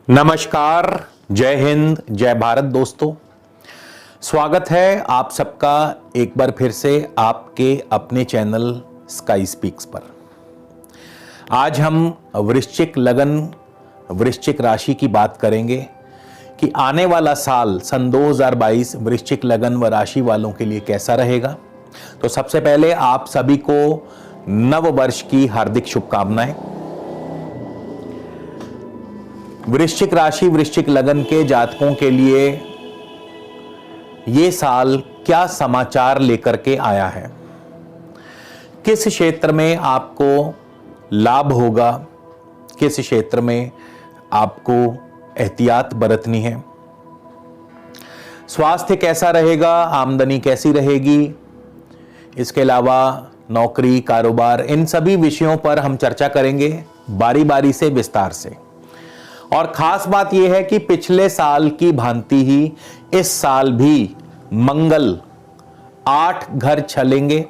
नमस्कार, जय हिंद, जय भारत दोस्तों। स्वागत है आप सबका एक बार फिर से आपके अपने चैनल स्काई स्पीक्स पर। आज हम वृश्चिक लगन, वृश्चिक राशि की बात करेंगे कि आने वाला साल सन 2022 वृश्चिक लगन व राशि वालों के लिए कैसा रहेगा। तो सबसे पहले आप सभी को नव वर्ष की हार्दिक शुभकामनाएं। वृश्चिक राशि, वृश्चिक लगन के जातकों के लिए ये साल क्या समाचार लेकर के आया है, किस क्षेत्र में आपको लाभ होगा, किस क्षेत्र में आपको एहतियात बरतनी है, स्वास्थ्य कैसा रहेगा, आमदनी कैसी रहेगी, इसके अलावा नौकरी, कारोबार, इन सभी विषयों पर हम चर्चा करेंगे बारी बारी से, विस्तार से। और खास बात यह है कि पिछले साल की भांति ही इस साल भी मंगल 8 घर चलेंगे,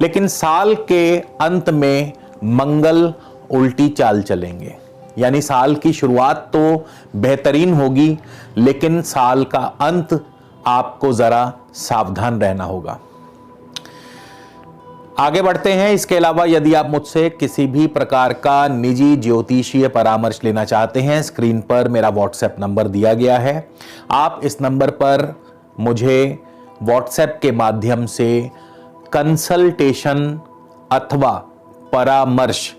लेकिन साल के अंत में मंगल उल्टी चाल चलेंगे। यानी साल की शुरुआत तो बेहतरीन होगी, लेकिन साल का अंत आपको जरा सावधान रहना होगा। आगे बढ़ते हैं। इसके अलावा यदि आप मुझसे किसी भी प्रकार का निजी ज्योतिषीय परामर्श लेना चाहते हैं, स्क्रीन पर मेरा व्हाट्सएप नंबर दिया गया है। आप इस नंबर पर मुझे व्हाट्सएप के माध्यम से कंसल्टेशन अथवा परामर्श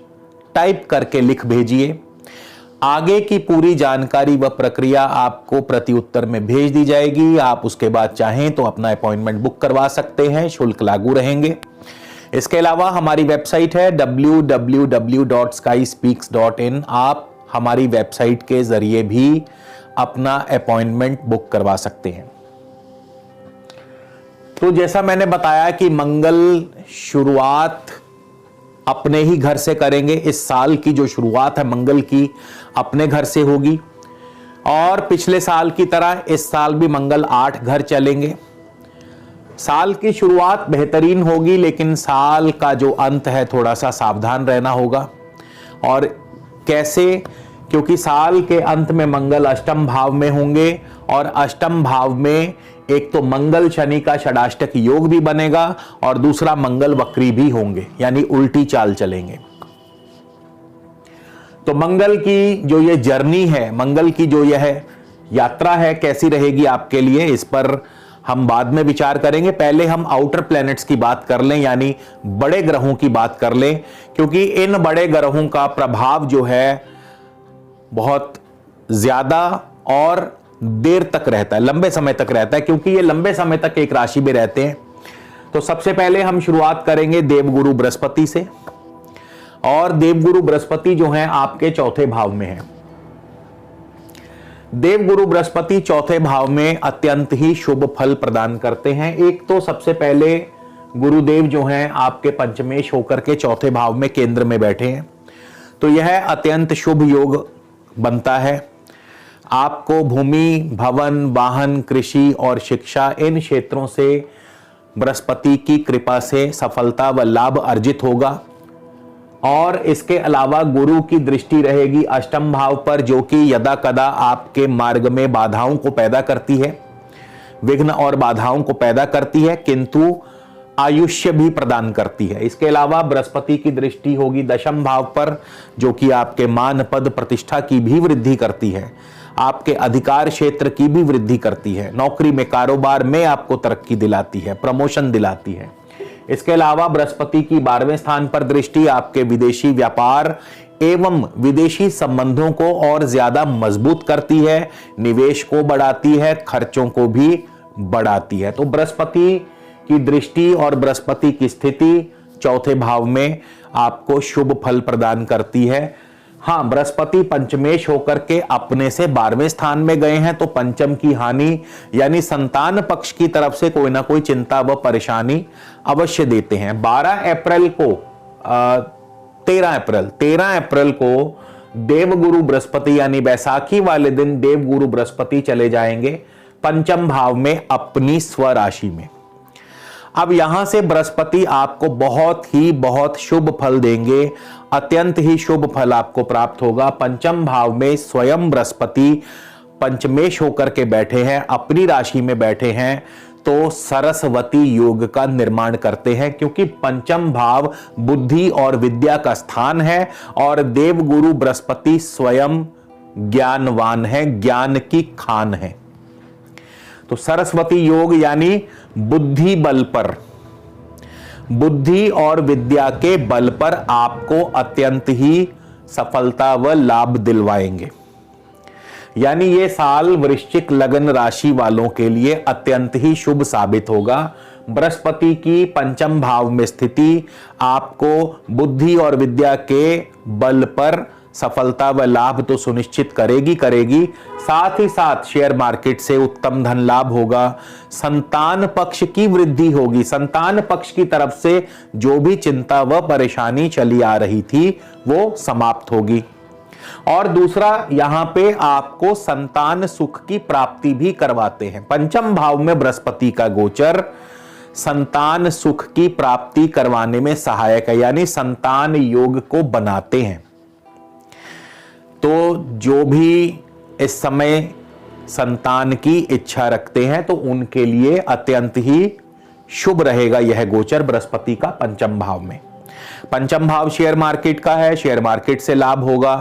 टाइप करके लिख भेजिए। आगे की पूरी जानकारी व प्रक्रिया आपको प्रति उत्तर में भेज दी जाएगी। आप उसके बाद चाहें तो अपना अपॉइंटमेंट बुक करवा सकते हैं, शुल्क लागू रहेंगे। इसके अलावा हमारी वेबसाइट है www.skyspeaks.in। आप हमारी वेबसाइट के जरिए भी अपना अपॉइंटमेंट बुक करवा सकते हैं। तो जैसा मैंने बताया कि मंगल शुरुआत अपने ही घर से करेंगे। इस साल की जो शुरुआत है मंगल की अपने घर से होगी, और पिछले साल की तरह इस साल भी मंगल 8 घर चलेंगे। साल की शुरुआत बेहतरीन होगी, लेकिन साल का जो अंत है थोड़ा सा सावधान रहना होगा। और कैसे? क्योंकि साल के अंत में मंगल अष्टम भाव में होंगे, और अष्टम भाव में एक तो मंगल शनि का षडाष्टक योग भी बनेगा, और दूसरा मंगल वक्री भी होंगे, यानी उल्टी चाल चलेंगे। तो मंगल की जो ये जर्नी है, मंगल की जो यह यात्रा है, कैसी रहेगी आपके लिए, इस पर हम बाद में विचार करेंगे। पहले हम आउटर प्लैनेट्स की बात कर लें, यानी बड़े ग्रहों की बात कर लें, क्योंकि इन बड़े ग्रहों का प्रभाव जो है बहुत ज्यादा और देर तक रहता है, लंबे समय तक रहता है, क्योंकि ये लंबे समय तक एक राशि में रहते हैं। तो सबसे पहले हम शुरुआत करेंगे देवगुरु बृहस्पति से, और देवगुरु बृहस्पति जो है आपके चौथे भाव में है। देवगुरु बृहस्पति चौथे भाव में अत्यंत ही शुभ फल प्रदान करते हैं। एक तो सबसे पहले गुरुदेव जो हैं आपके पंचमेश होकर के चौथे भाव में केंद्र में बैठे हैं, तो यह अत्यंत शुभ योग बनता है। आपको भूमि, भवन, वाहन, कृषि और शिक्षा, इन क्षेत्रों से बृहस्पति की कृपा से सफलता व लाभ अर्जित होगा। और इसके अलावा गुरु की दृष्टि रहेगी अष्टम भाव पर, जो कि यदा कदा आपके मार्ग में बाधाओं को पैदा करती है, विघ्न और बाधाओं को पैदा करती है, किंतु आयुष्य भी प्रदान करती है। इसके अलावा बृहस्पति की दृष्टि होगी दशम भाव पर, जो कि आपके मान, पद, प्रतिष्ठा की भी वृद्धि करती है, आपके अधिकार क्षेत्र की भी वृद्धि करती है, नौकरी में, कारोबार में आपको तरक्की दिलाती है, प्रमोशन दिलाती है। इसके अलावा बृहस्पति की 12वें स्थान पर दृष्टि आपके विदेशी व्यापार एवं विदेशी संबंधों को और ज्यादा मजबूत करती है, निवेश को बढ़ाती है, खर्चों को भी बढ़ाती है। तो बृहस्पति की दृष्टि और बृहस्पति की स्थिति चौथे भाव में आपको शुभ फल प्रदान करती है। हाँ, बृहस्पति पंचमेश होकर के अपने से 12वें स्थान में गए हैं, तो पंचम की हानि यानी संतान पक्ष की तरफ से कोई ना कोई चिंता व परेशानी अवश्य देते हैं। 13 अप्रैल को देवगुरु बृहस्पति यानी बैसाखी वाले दिन देवगुरु बृहस्पति चले जाएंगे पंचम भाव में अपनी स्वराशि में। अब यहां से बृहस्पति आपको बहुत शुभ फल देंगे, अत्यंत ही शुभ फल आपको प्राप्त होगा। पंचम भाव में स्वयं बृहस्पति पंचमेश होकर के बैठे हैं, अपनी राशि में बैठे हैं, तो सरस्वती योग का निर्माण करते हैं, क्योंकि पंचम भाव बुद्धि और विद्या का स्थान है और देवगुरु बृहस्पति स्वयं ज्ञानवान है, ज्ञान की खान है। तो सरस्वती योग यानी बुद्धि बल पर, बुद्धि और विद्या के बल पर आपको अत्यंत ही सफलता व लाभ दिलवाएंगे। यानी ये साल वृश्चिक लगन राशि वालों के लिए अत्यंत ही शुभ साबित होगा। बृहस्पति की पंचम भाव में स्थिति आपको बुद्धि और विद्या के बल पर सफलता व लाभ तो सुनिश्चित करेगी। साथ ही साथ शेयर मार्केट से उत्तम धन लाभ होगा, संतान पक्ष की वृद्धि होगी, संतान पक्ष की तरफ से जो भी चिंता व परेशानी चली आ रही थी वो समाप्त होगी। और दूसरा, यहां पे आपको संतान सुख की प्राप्ति भी करवाते हैं। पंचम भाव में बृहस्पति का गोचर संतान सुख की प्राप्ति करवाने में सहायक है, यानी संतान योग को बनाते हैं। तो जो भी इस समय संतान की इच्छा रखते हैं तो उनके लिए अत्यंत ही शुभ रहेगा यह गोचर बृहस्पति का पंचम भाव में। पंचम भाव शेयर मार्केट का है, शेयर मार्केट से लाभ होगा।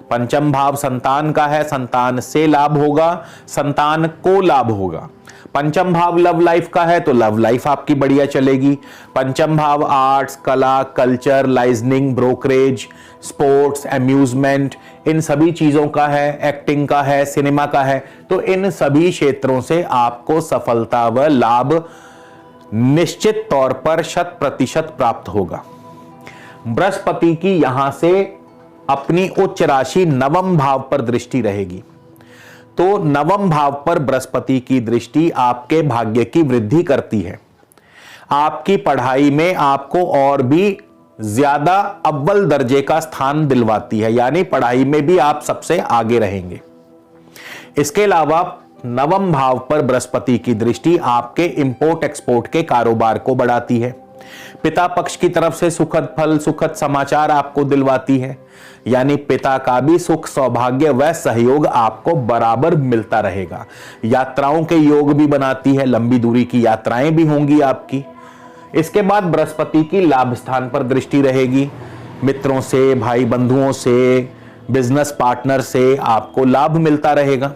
पंचम भाव संतान का है, संतान से लाभ होगा, संतान को लाभ होगा। पंचम भाव लव लाइफ का है तो लव लाइफ आपकी बढ़िया चलेगी। पंचम भाव आर्ट्स, कला, culture, liaisoning, brokerage, sports, amusement, इन सभी चीजों का है, एक्टिंग का है, सिनेमा का है, तो इन सभी क्षेत्रों से आपको सफलता व लाभ निश्चित तौर पर 100% प्राप्त होगा। बृहस्पति की यहां से अपनी उच्च राशि नवम भाव पर दृष्टि रहेगी, तो नवम भाव पर बृहस्पति की दृष्टि आपके भाग्य की वृद्धि करती है, आपकी पढ़ाई में आपको और भी ज्यादा अव्वल दर्जे का स्थान दिलवाती है, यानी पढ़ाई में भी आप सबसे आगे रहेंगे। इसके अलावा नवम भाव पर बृहस्पति की दृष्टि आपके इंपोर्ट एक्सपोर्ट के कारोबार को बढ़ाती है, पिता पक्ष की तरफ से सुखद फल, सुखद समाचार आपको दिलवाती है, यानी पिता का भी सुख, सौभाग्य व सहयोग आपको बराबर मिलता रहेगा। यात्राओं के योग भी बनाती है, लंबी दूरी की यात्राएं भी होंगी आपकी। इसके बाद बृहस्पति की लाभ स्थान पर दृष्टि रहेगी, मित्रों से, भाई बंधुओं से, बिजनेस पार्टनर से आपको लाभ मिलता रहेगा।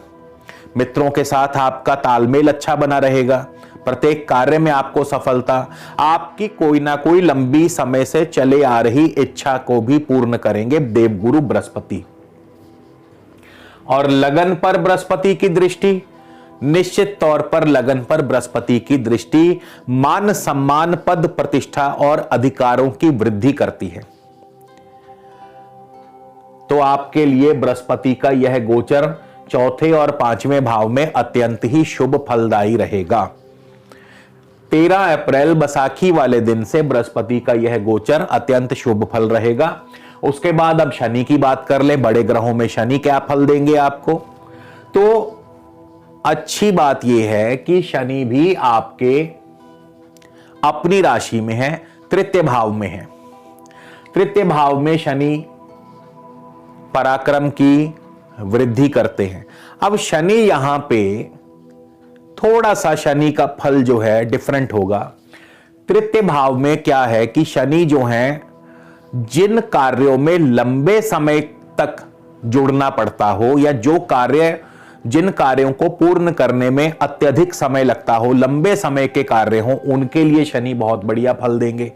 मित्रों के साथ आपका तालमेल अच्छा बना रहेगा, प्रत्येक कार्य में आपको सफलता, आपकी कोई ना कोई लंबी समय से चले आ रही इच्छा को भी पूर्ण करेंगे देवगुरु बृहस्पति। और लगन पर बृहस्पति की दृष्टि, निश्चित तौर पर लगन पर बृहस्पति की दृष्टि मान सम्मान, पद प्रतिष्ठा और अधिकारों की वृद्धि करती है। तो आपके लिए बृहस्पति का यह गोचर चौथे और पांचवें भाव में अत्यंत ही शुभ फलदायी रहेगा। 13 अप्रैल बैसाखी वाले दिन से बृहस्पति का यह गोचर अत्यंत शुभ फल रहेगा। उसके बाद अब शनि की बात कर ले, बड़े ग्रहों में शनि क्या फल देंगे आपको। तो अच्छी बात यह है कि शनि भी आपके अपनी राशि में है, तृतीय भाव में है। तृतीय भाव में शनि पराक्रम की वृद्धि करते हैं। अब शनि यहां पे थोड़ा सा शनि का फल जो है डिफरेंट होगा। तृतीय भाव में क्या है कि शनि जो है, जिन कार्यों में लंबे समय तक जुड़ना पड़ता हो या जिन कार्यों को पूर्ण करने में अत्यधिक समय लगता हो, लंबे समय के कार्य हो, उनके लिए शनि बहुत बढ़िया फल देंगे।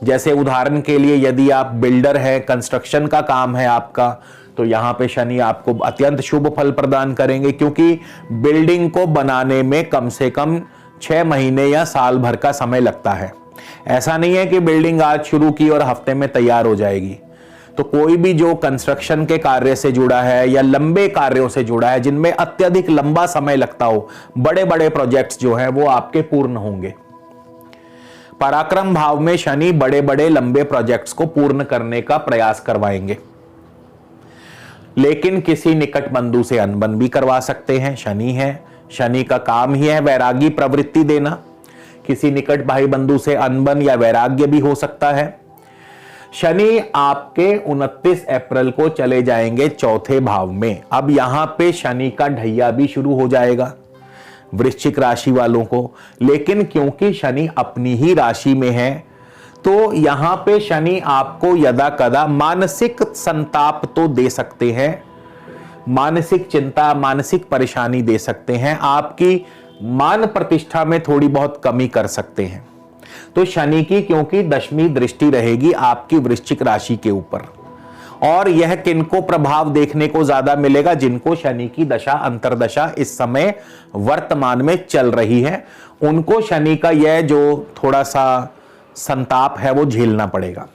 जैसे उदाहरण के लिए यदि आप बिल्डर हैं, कंस्ट्रक्शन का काम है आपका, तो यहां पे शनि आपको अत्यंत शुभ फल प्रदान करेंगे, क्योंकि बिल्डिंग को बनाने में कम से कम 6 महीने या साल भर का समय लगता है। ऐसा नहीं है कि बिल्डिंग आज शुरू की और हफ्ते में तैयार हो जाएगी। तो कोई भी जो कंस्ट्रक्शन के कार्य से जुड़ा है या लंबे कार्यों से जुड़ा है, जिनमें अत्यधिक लंबा समय लगता हो, बड़े बड़े प्रोजेक्ट्स जो हैं वो आपके पूर्ण होंगे। पराक्रम भाव में शनि बड़े बड़े लंबे प्रोजेक्ट्स को पूर्ण करने का प्रयास करवाएंगे, लेकिन किसी निकट बंधु से अनबन भी करवा सकते हैं। शनि है, शनि का काम ही है वैरागी प्रवृत्ति देना, किसी निकट भाई बंधु से अनबन या वैराग्य भी हो सकता है। शनि आपके 29 अप्रैल को चले जाएंगे चौथे भाव में। अब यहां पे शनि का ढैया भी शुरू हो जाएगा वृश्चिक राशि वालों को, लेकिन क्योंकि शनि अपनी ही राशि में है तो यहां पे शनि आपको यदा कदा मानसिक संताप तो दे सकते हैं, मानसिक चिंता, मानसिक परेशानी दे सकते हैं, आपकी मान प्रतिष्ठा में थोड़ी बहुत कमी कर सकते हैं। तो शनि की क्योंकि 10वीं दृष्टि रहेगी आपकी वृश्चिक राशि के ऊपर, और यह किनको प्रभाव देखने को ज्यादा मिलेगा, जिनको शनि की दशा अंतरदशा इस समय वर्तमान में चल रही है, उनको शनि का यह जो थोड़ा सा संताप है वो झेलना पड़ेगा।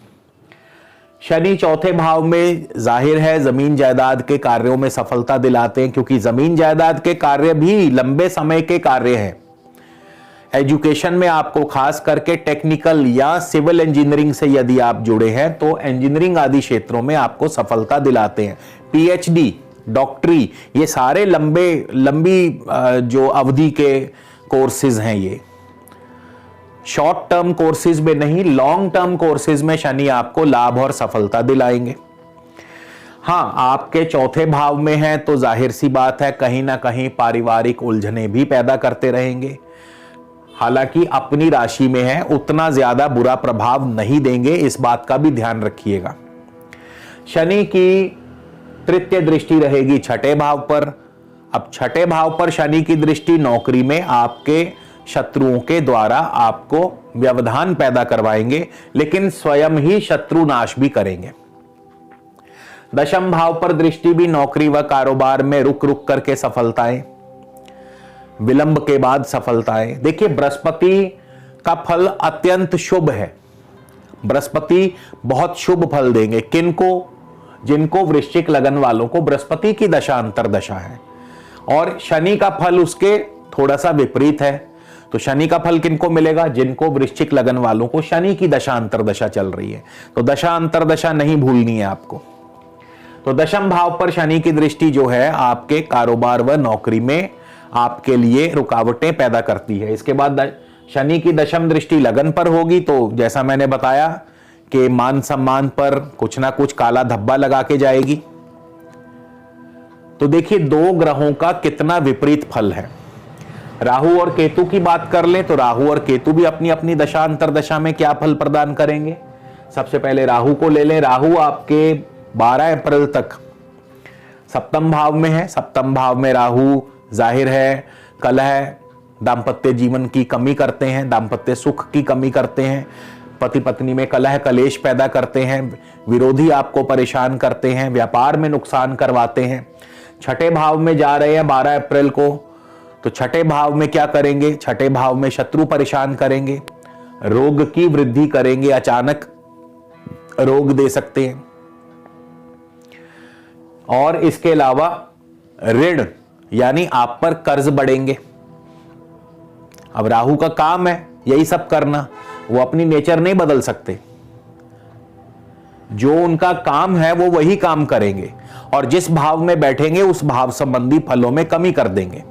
शनि चौथे भाव में जाहिर है जमीन जायदाद के कार्यों में सफलता दिलाते हैं, क्योंकि जमीन जायदाद के कार्य भी लंबे समय के कार्य हैं। एजुकेशन में आपको खास करके टेक्निकल या सिविल इंजीनियरिंग से यदि आप जुड़े हैं तो इंजीनियरिंग आदि क्षेत्रों में आपको सफलता दिलाते हैं। पीएचडी, डॉक्टरी, ये सारे लंबी जो अवधि के कोर्सेज हैं, ये शॉर्ट टर्म कोर्सेज में नहीं, लॉन्ग टर्म कोर्सेज में शनि आपको लाभ और सफलता दिलाएंगे। हां, आपके चौथे भाव में है तो जाहिर सी बात है कहीं ना कहीं पारिवारिक उलझने भी पैदा करते रहेंगे। हालांकि अपनी राशि में है, उतना ज्यादा बुरा प्रभाव नहीं देंगे, इस बात का भी ध्यान रखिएगा। शनि की तृतीय दृष्टि रहेगी छठे भाव पर। अब छठे भाव पर शनि की दृष्टि नौकरी में आपके शत्रुओं के द्वारा आपको व्यवधान पैदा करवाएंगे, लेकिन स्वयं ही शत्रु नाश भी करेंगे। दशम भाव पर दृष्टि भी नौकरी व कारोबार में रुक रुक करके सफलताएं, विलंब के बाद सफलताएं। देखिए, बृहस्पति का फल अत्यंत शुभ है। बृहस्पति बहुत शुभ फल देंगे किनको? जिनको वृश्चिक लगन वालों को बृहस्पति की दशा अंतरदशा है, और शनि का फल उसके थोड़ा सा विपरीत है। तो शनि का फल किनको मिलेगा? जिनको वृश्चिक लगन वालों को शनि की दशा अंतरदशा चल रही है। तो दशा अंतरदशा नहीं भूलनी है आपको। तो दशम भाव पर शनि की दृष्टि जो है आपके कारोबार व नौकरी में आपके लिए रुकावटें पैदा करती है। इसके बाद शनि की दशम दृष्टि लगन पर होगी, तो जैसा मैंने बताया कि मान सम्मान पर कुछ ना कुछ काला धब्बा लगा के जाएगी। तो देखिए, दो ग्रहों का कितना विपरीत फल है। राहु और केतु की बात कर लें तो राहु और केतु भी अपनी अपनी दशा अंतरदशा में क्या फल प्रदान करेंगे। सबसे पहले राहु को ले लें। राहु आपके 12 अप्रैल तक सप्तम भाव में है। सप्तम भाव में राहु जाहिर है कलह, दाम्पत्य जीवन की कमी करते हैं, दाम्पत्य सुख की कमी करते हैं, पति पत्नी में कलह कलेश पैदा करते हैं, विरोधी आपको परेशान करते हैं, व्यापार में नुकसान करवाते हैं। छठे भाव में जा रहे हैं 12 अप्रैल को, तो छठे भाव में क्या करेंगे? छठे भाव में शत्रु परेशान करेंगे, रोग की वृद्धि करेंगे, अचानक रोग दे सकते हैं, और इसके अलावा ऋण यानी आप पर कर्ज बढ़ेंगे। अब राहु का काम है यही सब करना, वो अपनी नेचर नहीं बदल सकते। जो उनका काम है वो वही काम करेंगे, और जिस भाव में बैठेंगे उस भाव संबंधी फलों में कमी कर देंगे,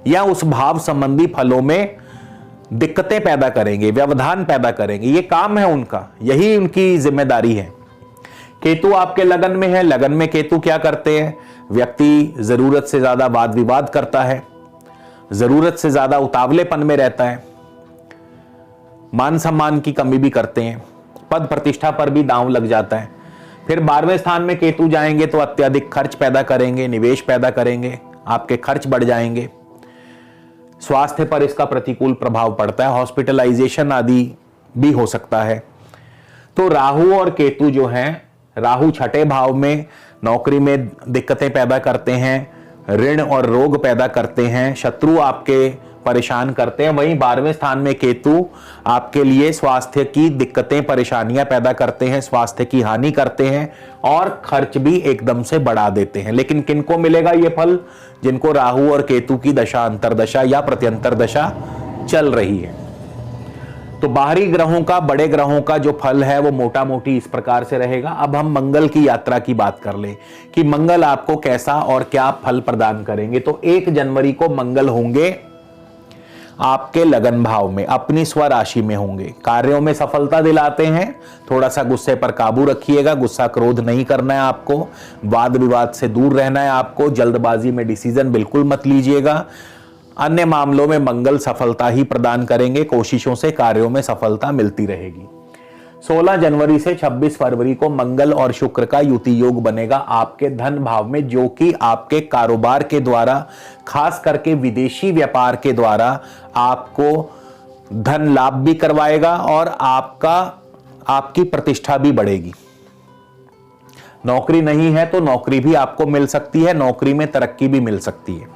या उस भाव संबंधी फलों में दिक्कतें पैदा करेंगे, व्यवधान पैदा करेंगे। ये काम है उनका, यही उनकी जिम्मेदारी है। केतु आपके लगन में है। लगन में केतु क्या करते हैं? व्यक्ति जरूरत से ज्यादा वाद विवाद करता है, जरूरत से ज्यादा उतावलेपन में रहता है, मान सम्मान की कमी भी करते हैं, पद प्रतिष्ठा पर भी दांव लग जाता है। फिर 12वें स्थान में केतु जाएंगे तो अत्यधिक खर्च पैदा करेंगे, निवेश पैदा करेंगे, आपके खर्च बढ़ जाएंगे। स्वास्थ्य पर इसका प्रतिकूल प्रभाव पड़ता है, हॉस्पिटलाइजेशन आदि भी हो सकता है। तो राहु और केतु जो हैं, राहु छठे भाव में नौकरी में दिक्कतें पैदा करते हैं, ऋण और रोग पैदा करते हैं, शत्रु आपके परेशान करते हैं। वहीं 12वें स्थान में केतु आपके लिए स्वास्थ्य की दिक्कतें परेशानियां पैदा करते हैं, स्वास्थ्य की हानि करते हैं, और खर्च भी एकदम से बढ़ा देते हैं। लेकिन किनको मिलेगा ये फल? जिनको राहु और केतु की दशा अंतरदशा या प्रत्यंतर दशा चल रही है। तो बाहरी ग्रहों का, बड़े ग्रहों का जो फल है वो मोटा मोटी इस प्रकार से रहेगा। अब हम मंगल की यात्रा की बात कर ले कि मंगल आपको कैसा और क्या फल प्रदान करेंगे। तो 1 जनवरी को मंगल होंगे आपके लगन भाव में अपनी स्वराशि में होंगे। कार्यों में सफलता दिलाते हैं। थोड़ा सा गुस्से पर काबू रखिएगा, गुस्सा क्रोध नहीं करना है आपको, वाद विवाद से दूर रहना है आपको, जल्दबाजी में डिसीजन बिल्कुल मत लीजिएगा। अन्य मामलों में मंगल सफलता ही प्रदान करेंगे, कोशिशों से कार्यों में सफलता मिलती रहेगी। 16 जनवरी से 26 फरवरी को मंगल और शुक्र का युति योग बनेगा आपके धन भाव में, जो कि आपके कारोबार के द्वारा, खास करके विदेशी व्यापार के द्वारा आपको धन लाभ भी करवाएगा और आपकी प्रतिष्ठा भी बढ़ेगी। नौकरी नहीं है तो नौकरी भी आपको मिल सकती है, नौकरी में तरक्की भी मिल सकती है।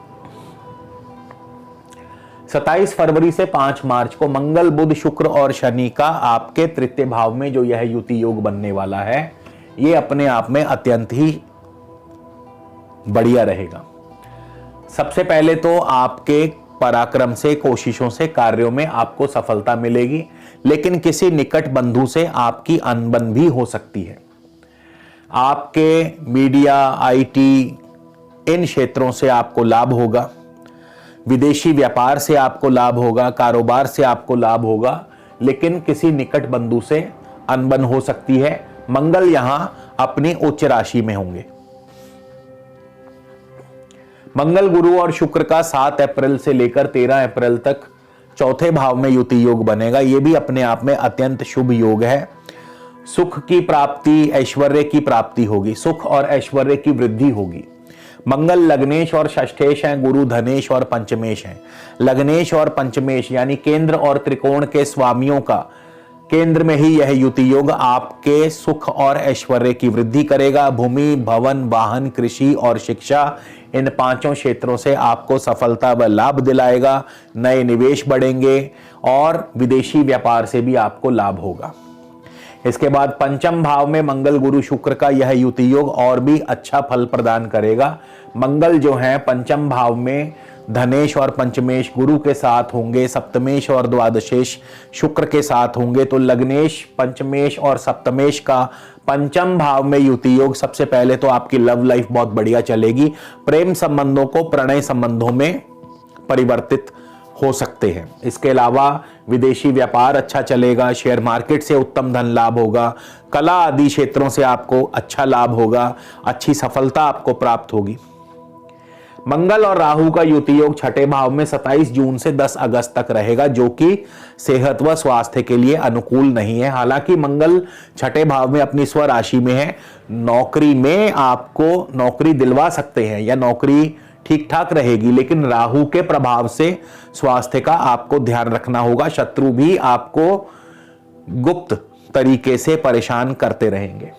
27 फरवरी से 5 मार्च को मंगल, बुध, शुक्र और शनि का आपके तृतीय भाव में जो यह युति योग बनने वाला है, यह अपने आप में अत्यंत ही बढ़िया रहेगा। सबसे पहले तो आपके पराक्रम से, कोशिशों से, कार्यों में आपको सफलता मिलेगी, लेकिन किसी निकट बंधु से आपकी अनबन भी हो सकती है। आपके मीडिया, आईटी, इन क्षेत्रों से आपको लाभ होगा, विदेशी व्यापार से आपको लाभ होगा, कारोबार से आपको लाभ होगा, लेकिन किसी निकट बंधु से अनबन हो सकती है। मंगल यहां अपनी उच्च राशि में होंगे। मंगल, गुरु और शुक्र का 7 अप्रैल से लेकर 13 अप्रैल तक चौथे भाव में युति योग बनेगा। यह भी अपने आप में अत्यंत शुभ योग है। सुख की प्राप्ति, ऐश्वर्य की प्राप्ति होगी, सुख और ऐश्वर्य की वृद्धि होगी। मंगल लग्नेश और षष्ठेश हैं, गुरु धनेश और पंचमेश हैं। लग्नेश और पंचमेश यानी केंद्र और त्रिकोण के स्वामियों का केंद्र में ही यह युति योग आपके सुख और ऐश्वर्य की वृद्धि करेगा। भूमि, भवन, वाहन, कृषि और शिक्षा, इन 5 क्षेत्रों से आपको सफलता व लाभ दिलाएगा। नए निवेश बढ़ेंगे और विदेशी व्यापार से भी आपको लाभ होगा। इसके बाद पंचम भाव में मंगल, गुरु, शुक्र का यह युति योग और भी अच्छा फल प्रदान करेगा। मंगल जो है पंचम भाव में धनेश और पंचमेश गुरु के साथ होंगे, सप्तमेश और द्वादशेश शुक्र के साथ होंगे। तो लग्नेश, पंचमेश और सप्तमेश का पंचम भाव में युति योग, सबसे पहले तो आपकी लव लाइफ बहुत बढ़िया चलेगी। प्रेम संबंधों को प्रणय संबंधों में परिवर्तित हो सकते हैं। इसके अलावा विदेशी व्यापार अच्छा चलेगा, शेयर मार्केट से उत्तम धन लाभ होगा, कला आदि क्षेत्रों से आपको अच्छा लाभ होगा, अच्छी सफलता आपको प्राप्त होगी। मंगल और राहु का युति योग छठे भाव में 27 जून से 10 अगस्त तक रहेगा, जो कि सेहत व स्वास्थ्य के लिए अनुकूल नहीं है। हालांकि मंगल छठे भाव में अपनी स्वराशि में है, नौकरी में आपको नौकरी दिलवा सकते हैं या नौकरी ठीक ठाक रहेगी, लेकिन राहु के प्रभाव से स्वास्थ्य का आपको ध्यान रखना होगा। शत्रु भी आपको गुप्त तरीके से परेशान करते रहेंगे।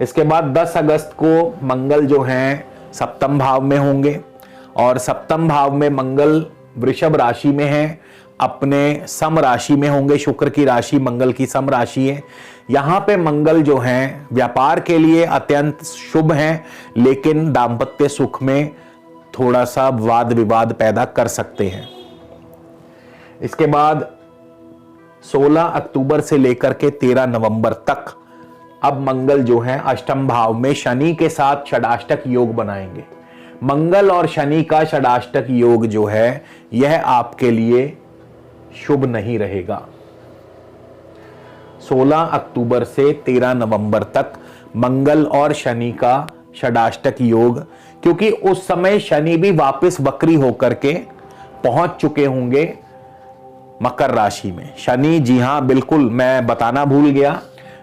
इसके बाद 10 अगस्त को मंगल जो हैं सप्तम भाव में होंगे और सप्तम भाव में मंगल वृषभ राशि में है, अपने सम राशि में होंगे। शुक्र की राशि मंगल की सम राशि है। यहां पे मंगल जो हैं व्यापार के लिए अत्यंत शुभ हैं, लेकिन दाम्पत्य सुख में थोड़ा सा वाद विवाद पैदा कर सकते हैं। इसके बाद 16 अक्टूबर से लेकर के 13 नवंबर तक अब मंगल जो है अष्टम भाव में शनि के साथ षडाष्टक योग बनाएंगे। मंगल और शनि का षडाष्टक योग जो है यह आपके लिए शुभ नहीं रहेगा। 16 अक्टूबर से 13 नवंबर तक मंगल और शनि का षडाष्टक योग, क्योंकि उस समय शनि भी वापस वक्री होकर के पहुंच चुके होंगे मकर राशि में। शनि, जी हां बिल्कुल, मैं बताना भूल गया,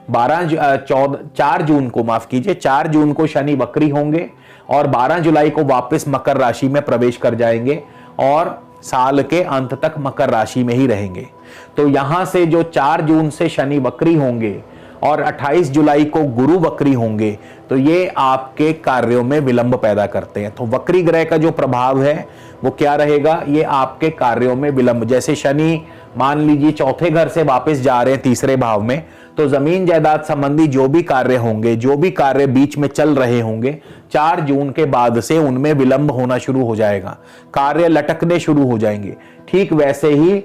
4 जून को, माफ कीजिए, 4 जून को शनि वक्री होंगे और 12 जुलाई को वापस मकर राशि में प्रवेश कर जाएंगे और साल के अंत तक मकर राशि में ही रहेंगे। तो यहां से जो 4 जून से शनि वक्री होंगे और 28 जुलाई को गुरु वक्री होंगे, तो ये आपके कार्यों में विलंब पैदा करते हैं। तो वक्री ग्रह का जो प्रभाव है वो क्या रहेगा, ये आपके कार्यों में विलंब। जैसे शनि मान लीजिए चौथे घर से वापस जा रहे हैं तीसरे भाव में, तो जमीन जायदाद संबंधी जो भी कार्य होंगे, जो भी कार्य बीच में चल रहे होंगे, 4 जून के बाद से उनमें विलंब होना शुरू हो जाएगा, कार्य लटकने शुरू हो जाएंगे। ठीक वैसे ही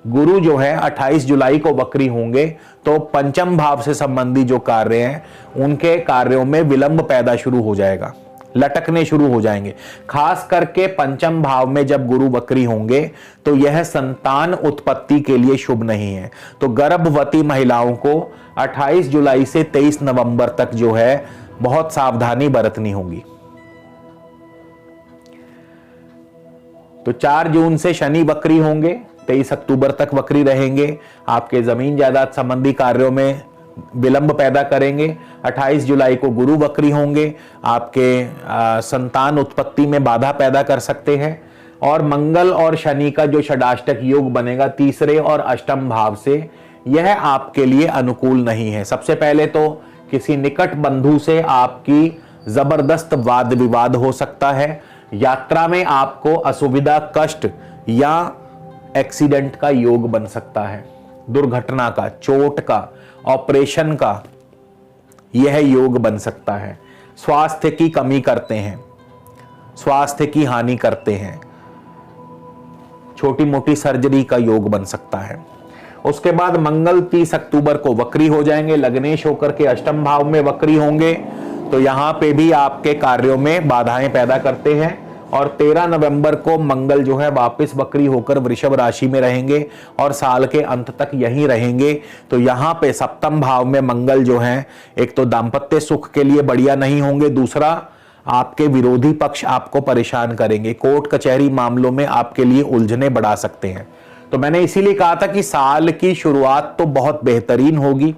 गुरु जो है 28 जुलाई को वक्री होंगे, तो पंचम भाव से संबंधी जो कार्य हैं उनके कार्यों में विलंब पैदा शुरू हो जाएगा। लटकने शुरू हो जाएंगे। खास करके पंचम भाव में जब गुरु वक्री होंगे तो यह संतान उत्पत्ति के लिए शुभ नहीं है। तो गर्भवती महिलाओं को 28 जुलाई से 23 नवंबर तक जो है बहुत सावधानी बरतनी होगी। तो 4 जून से शनि वक्री होंगे, 23 अक्टूबर तक वक्री रहेंगे। आपके जमीन जायदाद संबंधी कार्यों में विलंब पैदा करेंगे। 28 जुलाई को गुरु वक्री होंगे, आपके संतान उत्पत्ति में बाधा पैदा कर सकते हैं। और मंगल और शनि का जो षडाष्टक योग बनेगा तीसरे और अष्टम भाव से, यह आपके लिए अनुकूल नहीं है। सबसे पहले तो किसी निकट बंधु से आपकी जबरदस्त वाद विवाद हो सकता है। यात्रा में आपको असुविधा, कष्ट या एक्सीडेंट का योग बन सकता है। दुर्घटना का, चोट का, ऑपरेशन का यह योग बन सकता है। स्वास्थ्य की कमी करते हैं, स्वास्थ्य की हानि करते हैं, छोटी मोटी सर्जरी का योग बन सकता है। उसके बाद मंगल 30 अक्टूबर को वक्री हो जाएंगे, लग्नेश होकर के अष्टम भाव में वक्री होंगे। तो यहां पे भी आपके कार्यों में बाधाएं पैदा करते हैं। और 13 नवंबर को मंगल जो है वापस वक्री होकर वृषभ राशि में रहेंगे और साल के अंत तक यहीं रहेंगे। तो यहां पे सप्तम भाव में मंगल जो है, एक तो दांपत्य सुख के लिए बढ़िया नहीं होंगे, दूसरा आपके विरोधी पक्ष आपको परेशान करेंगे, कोर्ट कचहरी मामलों में आपके लिए उलझने बढ़ा सकते हैं। तो मैंने इसीलिए कहा था कि साल की शुरुआत तो बहुत बेहतरीन होगी,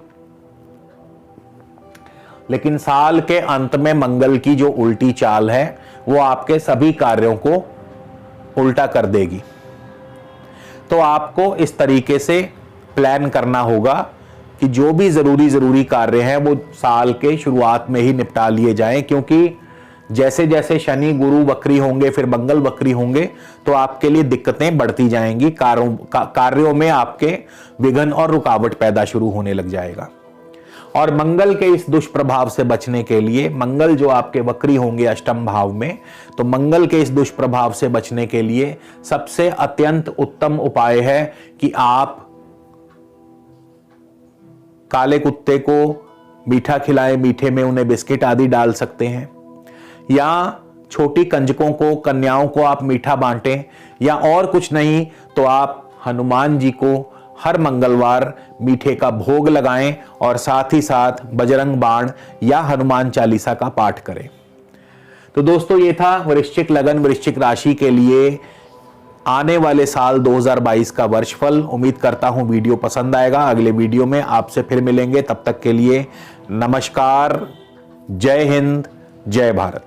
लेकिन साल के अंत में मंगल की जो उल्टी चाल है वो आपके सभी कार्यों को उल्टा कर देगी। तो आपको इस तरीके से प्लान करना होगा कि जो भी जरूरी कार्य हैं वो साल के शुरुआत में ही निपटा लिए जाएं, क्योंकि जैसे जैसे शनि गुरु वक्री होंगे, फिर मंगल वक्री होंगे, तो आपके लिए दिक्कतें बढ़ती जाएंगी। कार्यों में आपके विघ्न और रुकावट पैदा शुरू होने लग जाएगा। और मंगल के इस दुष्प्रभाव से बचने के लिए, मंगल जो आपके वक्री होंगे अष्टम भाव में, तो मंगल के इस दुष्प्रभाव से बचने के लिए सबसे अत्यंत उत्तम उपाय है कि आप काले कुत्ते को मीठा खिलाएं, मीठे में उन्हें बिस्किट आदि डाल सकते हैं, या छोटी कंजकों को, कन्याओं को आप मीठा बांटें, या और कुछ नहीं तो आप हनुमान जी को हर मंगलवार मीठे का भोग लगाएं और साथ ही साथ बजरंग बाण या हनुमान चालीसा का पाठ करें। तो दोस्तों, ये था वृश्चिक लगन, वृश्चिक राशि के लिए आने वाले साल 2022 का वर्षफल। उम्मीद करता हूं वीडियो पसंद आएगा। अगले वीडियो में आपसे फिर मिलेंगे, तब तक के लिए नमस्कार, जय हिंद, जय भारत।